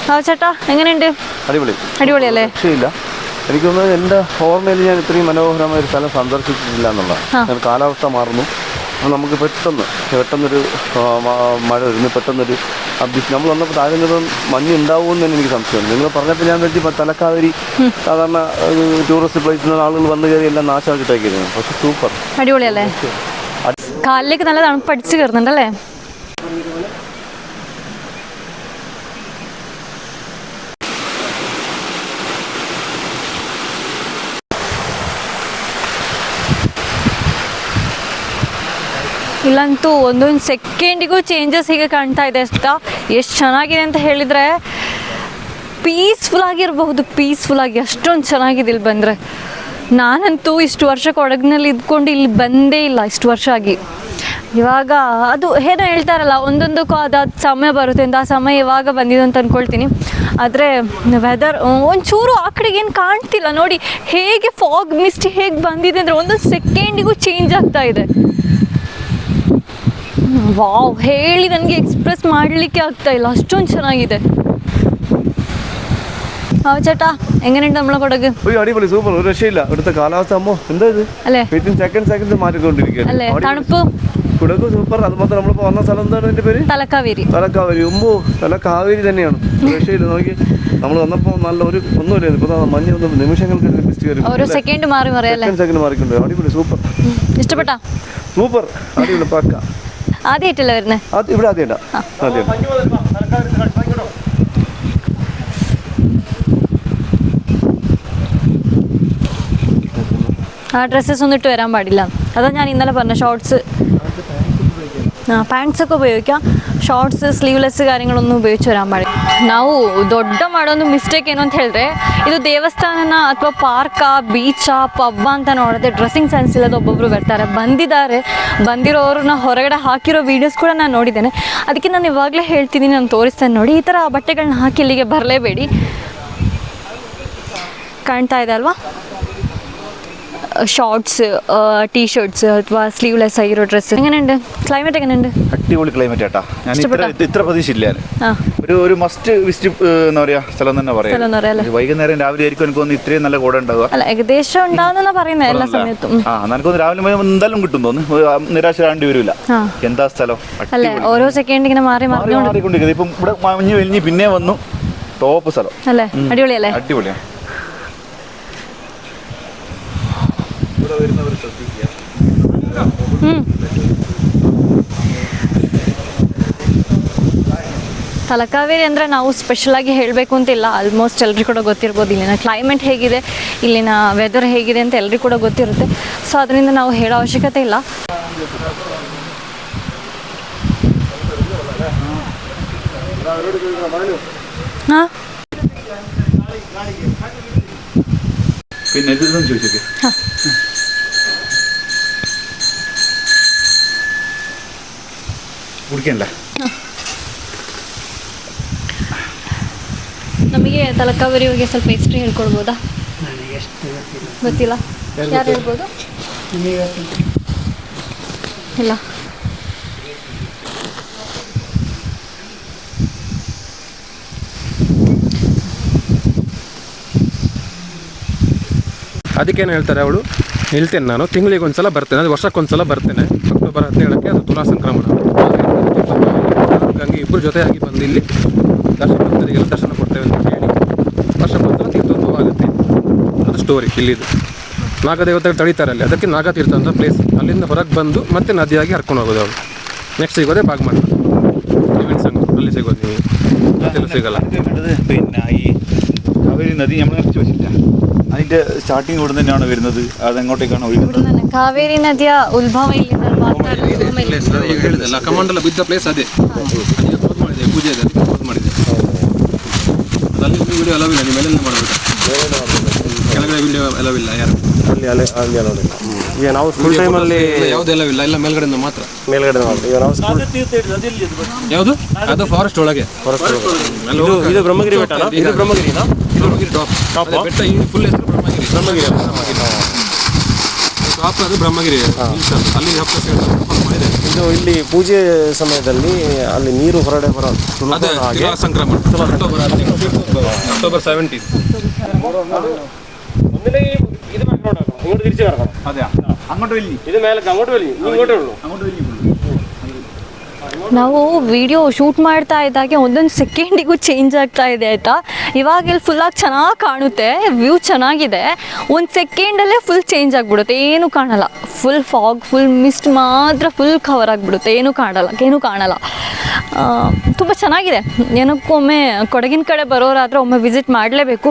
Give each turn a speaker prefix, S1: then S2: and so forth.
S1: ചേട്ടാ എങ്ങനെയുണ്ട്? അടിപൊളിയല്ലേ?
S2: എനിക്ക് തോന്നുന്നത് എൻ്റെ ഓർമ്മയിൽ ഞാൻ ഇത്രയും മനോഹരമായ ഒരു സ്ഥലം സന്ദർശിച്ചിട്ടില്ല എന്നുള്ളതാണ്. കാലാവസ്ഥ മാറുന്നു, നമുക്ക് പെട്ടെന്നൊരു മഴ വരുന്നു, പെട്ടെന്നൊരു നമ്മൾ വന്നപ്പോൾ താഴെ മഞ്ഞ് ഉണ്ടാവുമെന്ന് തന്നെ എനിക്ക് സംശയമുണ്ട്. നിങ്ങൾ പറഞ്ഞപ്പോൾ ഞാൻ വെച്ച് തലക്കാവേരി സാധാരണ ടൂറിസ്റ്റ് പ്ലേസിൽ നിന്ന് ആളുകൾ വന്നു കയറി എല്ലാം നാശമാക്കിയിട്ടേക്കായിരുന്നു. പക്ഷെ സൂപ്പർ
S1: അടിപൊളിയല്ലേ? കാലിലേക്ക് നല്ല തണുപ്പ് അടിച്ച് കയറുന്നുണ്ടല്ലേ? ಇಲ್ಲಂತೂ ಒಂದೊಂದು ಸೆಕೆಂಡಿಗೂ ಚೇಂಜಸ್ ಹೀಗೆ ಕಾಣ್ತಾ ಇದೆ ಅಷ್ಟ. ಎಷ್ಟು ಚೆನ್ನಾಗಿದೆ ಅಂತ ಹೇಳಿದರೆ ಪೀಸ್ಫುಲ್ಲಾಗಿ ಅಷ್ಟೊಂದು ಚೆನ್ನಾಗಿದೆ ಇಲ್ಲಿ ಬಂದರೆ. ನಾನಂತೂ ಇಷ್ಟು ವರ್ಷ ಕೊಡಗಿನಲ್ಲಿ ಇದ್ಕೊಂಡು ಇಲ್ಲಿ ಬಂದೇ ಇಲ್ಲ ಇಷ್ಟು ವರ್ಷ ಆಗಿ. ಇವಾಗ ಅದು ಏನೋ ಹೇಳ್ತಾರಲ್ಲ, ಒಂದೊಂದಕ್ಕೂ ಅದಾದ ಸಮಯ ಬರುತ್ತೆ ಅಂತ. ಆ ಸಮಯ ಇವಾಗ ಬಂದಿದೆ ಅಂತ ಅಂದ್ಕೊಳ್ತೀನಿ. ಆದರೆ ವೆದರ್ ಒಂಚೂರು ಆ ಕಡೆಗೆ ಏನು ಕಾಣ್ತಿಲ್ಲ ನೋಡಿ. ಹೇಗೆ ಫಾಗ್ ಮಿಸ್ಟ್ ಹೇಗೆ ಬಂದಿದೆ ಅಂದರೆ ಒಂದೊಂದು ಸೆಕೆಂಡಿಗೂ ಚೇಂಜ್ ಆಗ್ತಾ ಇದೆ. ವಾವ್, ಹೇಳಿ ನನಗೆ ಎಕ್ಸ್ಪ್ರೆಸ್ ಮಾಡಲಿಕ್ಕೆ ಆಗ್ತಾ ಇಲ್ಲ, ಅಷ್ಟೊಂದು ಚೆನ್ನಾಗಿದೆ. ചേട്ടാ എങ്ങനെയുണ്ട് നമ്മളെ കൊടക്?
S2: അടിപൊളി, സൂപ്പർ, ഒരു രക്ഷയില്ല. ഇവിടുത്തെ കാലാവസ്ഥ എന്താ ഇത്
S1: അല്ലേ?
S2: സെക്കൻഡ് മാറ്റിക്കൊണ്ടിരിക്കുകയാണ്.
S1: തണുപ്പ്
S2: കുടക് സൂപ്പർ. അത് മാത്രം നമ്മളിപ്പോൾ വന്ന സ്ഥലം എന്താണ് എൻ്റെ പേര്?
S1: തലക്കാവേരി.
S2: തലക്കാവേരി തന്നെയാണ്. രക്ഷയില്ല. നോക്കി നമ്മൾ വന്നപ്പോൾ നല്ല ഒന്നുമില്ല. ഇപ്പോൾ മഞ്ഞ് നിമിഷങ്ങൾക്ക്
S1: ഓരോ സെക്കൻഡ്
S2: മാറിക്കൊണ്ട്. അടിപൊളി, സൂപ്പർ.
S1: ഇഷ്ടപ്പെട്ടാ?
S2: സൂപ്പർ, അടിപൊളി, പക്ക.
S1: ആദ്യമായിട്ടല്ലേ വരുന്നത്?
S2: ഇവിടെ ആദ്യമായിട്ടാ.
S1: ആ ഡ്രസ്സസ് ഒന്നും ഇട്ട് വരാൻ പാടില്ല. അതാ ഞാൻ ഇന്നലെ പറഞ്ഞ ഷോർട്സ്, ಪ್ಯಾಂಟ್ಸಕ್ಕೆ ಉಪಯೋಗಿക്കാം. ಶಾರ್ಟ್ಸ್ ಸ್ಲೀವ್ಲೆಸ್ ಕಾರ್ಯಗಳೊಂದು ಉಪಯೋಗಿಸಿ ವರಾൻ ಪಾಡಿಲ್ಲ. ನಾವು ದೊಡ್ಡ ಮಾಡೋದು ಮಿಸ್ಟೇಕ್ ಏನು ಅಂತ ಹೇಳಿದ್ರೆ, ಇದು ದೇವಸ್ಥಾನನ ಅಥವಾ ಪಾರ್ಕಾ ಬೀಚಾ ಪಬ್ಬ ಅಂತ ನೋಡಿದ್ರೆ ಡ್ರೆಸ್ಸಿಂಗ್ ಸೆನ್ಸ್ ಇಲ್ಲದ ಒಬ್ಬೊಬ್ಬರು ಬರ್ತಾರೆ. ಬಂದಿರೋರನ್ನ ಹೊರಗಡೆ ಹಾಕಿರೋ ವೀಡಿಯೋಸ್ ಕೂಡ ನಾನು ನೋಡಿದ್ದೇನೆ. ಅದಕ್ಕೆ ನಾನು ಇವಾಗಲೇ ಹೇಳ್ತಿದ್ದೀನಿ, ನಾನು ತೋರಿಸ್ತೇನೆ ನೋಡಿ. ಈ ಥರ ಬಟ್ಟೆಗಳನ್ನ ಹಾಕಿ ಇಲ್ಲಿಗೆ ಬರಲೇಬೇಡಿ. ಕಾಣ್ತಾ ಇದೆ ಅಲ್ವಾ? ಶಾರ್ಟ್ಸ್, ಟೀ ಶರ್ಟ್ಸ್ ಅಥವಾ ಸ್ಲೀವ್ಲೆಸ್ ಆಗಿರೋ ಡ್ರೆಸ್. എങ്ങനെയുണ്ട്? ക്ലൈമറ്റ് എങ്ങനെയുണ്ട്?
S3: അടിപൊളി ക്ലൈമറ്റ് ആട്ടാ. ഞാൻ ഇത്ര പ്രതീക്ഷയില്ല. ഒരു മസ്റ്റ് വിസിറ്റ് എന്താ പറയാ സ്ഥലം തന്നെ പറയാം. വൈകുന്നേരം രാവിലെ ആയിരിക്കും എനിക്ക് തോന്നുന്നു ഇത്രയും നല്ല കൂടെ ഉണ്ടാവുക.
S1: അല്ല, ഏകദേശം ഉണ്ടാവുന്ന പറയുന്നത് എല്ലാ സമയത്തും.
S3: എനിക്കൊന്ന് രാവിലെ എന്തായാലും കിട്ടും തോന്നുന്നു. നിരാശരാണ്ടി വരില്ല. എന്താ സ്ഥലം
S1: അല്ലേ? ഓരോ സെക്കൻഡ് ഇങ്ങനെ മാറിക്കൊണ്ടിരിക്കുന്നത്.
S3: ഇപ്പം ഇവിടെ മഞ്ഞ് വലിഞ്ഞ് പിന്നെ വന്നു. ടോപ്പ് സ്ഥലം
S1: അല്ലേ? അടിപൊളിയല്ലേ?
S3: അടിപൊളിയാണ്.
S1: ತಲಕಾವೇರಿ ಅಂದರೆ ನಾವು ಸ್ಪೆಷಲಾಗಿ ಹೇಳಬೇಕು ಅಂತಿಲ್ಲ. ಆಲ್ಮೋಸ್ಟ್ ಎಲ್ರಿಗೂ ಕೂಡ ಗೊತ್ತಿರ್ಬೋದು ಇಲ್ಲಿನ ಕ್ಲೈಮೇಟ್ ಹೇಗಿದೆ, ಇಲ್ಲಿನ ವೆದರ್ ಹೇಗಿದೆ ಅಂತ ಎಲ್ರಿಗೂ ಕೂಡ ಗೊತ್ತಿರುತ್ತೆ. ಸೊ ಅದರಿಂದ ನಾವು ಹೇಳೋ ಅವಶ್ಯಕತೆ ಇಲ್ಲ. ಹಾಂ,
S3: പിന്നെ ഇതൊന്നും ചോദിച്ചേ. കുടിക്കണ്ട.
S1: ನಮಗೆ ತಲಕಾವೇರಿ ಬಗ್ಗೆ ಸ್ವಲ್ಪ ಹಿಸ್ಟ್ರಿ ಹೇಳ್ಕೊಡ್ಬೋದಾ? ಗೊತ್ತಿಲ್ಲ. ಯಾರು ಹೇಳ್ಬೋದು? ಇಲ್ಲ.
S4: ಅದಕ್ಕೇನು ಹೇಳ್ತಾರೆ ಅವಳು, ಹೇಳ್ತೇನೆ ನಾನು ತಿಂಗಳಿಗೆ ಒಂದ್ಸಲ ಬರ್ತೇನೆ, ಅದು ವರ್ಷಕ್ಕೊಂದ್ಸಲ ಬರ್ತೇನೆ. ಅಕ್ಟೋಬರ್ 17ಕ್ಕೆ ಅದು ತುಲಾ ಸಂಕ್ರಮಣ. ಹಾಗಾಗಿ ಇಬ್ಬರು ಜೊತೆಯಾಗಿ ಬಂದು ಇಲ್ಲಿ ಭಕ್ತರಿಗೆಲ್ಲ ದರ್ಶನ ಕೊಡ್ತೇವೆ ಅಂತ ಹೇಳಿ ವರ್ಷಕ್ಕೊಂದ್ಸಲ ತೀರ್ಥೋತ್ಸವ ಆಗುತ್ತೆ. ಅದು ಸ್ಟೋರಿ ಇಲ್ಲಿದು. ನಾಗದೇವತೆಗಳು ತಳೀತಾರೆ ಅಲ್ಲಿ, ಅದಕ್ಕೆ ನಾಗತೀರ್ಥ ಅಂತ ಪ್ಲೇಸ್. ಅಲ್ಲಿಂದ ಹೊರಗೆ ಬಂದು ಮತ್ತೆ ನದಿಯಾಗಿ ಹರ್ಕೊಂಡು ಹೋಗೋದು ಅವಳು. ನೆಕ್ಸ್ಟ್ ಸಿಗೋದೇ ಬಾಗ್ಮಠ ಇವೆಂಟ್ ಸಂಘ, ಅಲ್ಲಿ ಸಿಗೋದು ನೀವು, ಮತ್ತೆಲ್ಲ ಸಿಗಲ್ಲ.
S3: പിന്നെ ഈ കാവേരി നദി നമ്മൾ നിറച്ച് വെച്ചില്ല. അതിൻ്റെ സ്റ്റാർട്ടിങ് ഇവിടെ തന്നെയാണ് വരുന്നത്. അതെങ്ങോട്ടേക്കാണ് ഒഴുകുന്നത്?
S1: ಕಾವೇರಿ ನದಿಯ ಉದ್ಭವ ಇಲ್ಲಿಂದ
S4: ಹೇಳಿದೆಲ್ಲ ಕಮಾಂಡೆಲ್ಲ ಬಿದ್ದ ಪ್ಲೇಸ್ ಅದೇ. ಕ್ಲೋಸ್ ಮಾಡಿದೆ, ಪೂಜೆ ಇದೆ, ಕ್ಲೋಸ್ ಮಾಡಿದೆ. ಅದಲ್ಲಿ ವಿಡಿಯೋ ಅಲವಿಲ್ಲ, ನೀವು ಮೇಲೆಲ್ಲ ಮಾಡಬೇಕು. ಕೆಳಗಡೆ ವಿಡಿಯೋ ಅಲವಿಲ್ಲ ಯಾರು
S2: ಈಗ ನಾವು ಸ್ಕೂಲ್ ಟೈಮಲ್ಲಿ
S4: ಯಾವುದು ಎಲ್ಲವಿಲ್ಲ, ಎಲ್ಲ ಮೇಲ್ಗಡೆಯಿಂದ ಮಾತ್ರ.
S2: ಮೇಲ್ಗಡೆ ಈಗ ನಾವು
S4: ಯಾವುದು ಅದು ಫಾರೆಸ್ಟ್ ಒಳಗೆ.
S2: ಇದು ಬ್ರಹ್ಮಗಿರಿ ಬೆಟ್ಟ. ಇದು ಬ್ರಹ್ಮಗಿರಿನಾ?
S4: ಬ್ರಹ್ಮಗಿರಿ ಟಾಪ್ ಬೆಟ್ಟ. ಈ ಫುಲ್ ಹೆಸರು ಬ್ರಹ್ಮಗಿರಿ. ಟಾಪ್ ಅದು ಬ್ರಹ್ಮಗಿರಿ. ಅಲ್ಲಿ ಮಾಡಿದೆ.
S2: ಇದು ಇಲ್ಲಿ ಪೂಜೆ ಸಮಯದಲ್ಲಿ ಅಲ್ಲಿ ನೀರು ಹೊರಡೆ ಬರೋದು ಸಂಕ್ರಮಣ.
S4: October 17. ഒന്നിലെ ഇത് മേലോട്ടാക്കണം, ഇങ്ങോട്ട് തിരിച്ചു കിടക്കണം.
S3: അതെയാ, അങ്ങോട്ട് വലിയ
S4: ഇത് മേലേക്ക് അങ്ങോട്ട് വലിയ, ഇങ്ങോട്ടേ ഉള്ളൂ.
S3: അങ്ങോട്ട് വലിയ
S1: ನಾವು ವಿಡಿಯೋ ಶೂಟ್ ಮಾಡ್ತಾ ಇದ್ದಾಗೆ ಒಂದೊಂದು ಸೆಕೆಂಡಿಗೂ ಚೇಂಜ್ ಆಗ್ತಾ ಇದೆ ಆಯಿತಾ. ಇವಾಗ ಇಲ್ಲಿ ಫುಲ್ಲಾಗಿ ಚೆನ್ನಾಗಿ ಕಾಣುತ್ತೆ, ವ್ಯೂ ಚೆನ್ನಾಗಿದೆ. ಒಂದು ಸೆಕೆಂಡಲ್ಲೇ ಫುಲ್ ಚೇಂಜ್ ಆಗಿಬಿಡುತ್ತೆ, ಏನೂ ಕಾಣಲ್ಲ. ಫುಲ್ ಫಾಗ್, ಫುಲ್ ಮಿಸ್ಟ್ ಮಾತ್ರ ಫುಲ್ ಕವರ್ ಆಗಿಬಿಡುತ್ತೆ, ಏನೂ ಕಾಣಲ್ಲ. ತುಂಬ ಚೆನ್ನಾಗಿದೆ. ಏನಕ್ಕೊಮ್ಮೆ ಕೊಡಗಿನ ಕಡೆ ಬರೋರಾದರೆ ಒಮ್ಮೆ ವಿಸಿಟ್ ಮಾಡಲೇಬೇಕು.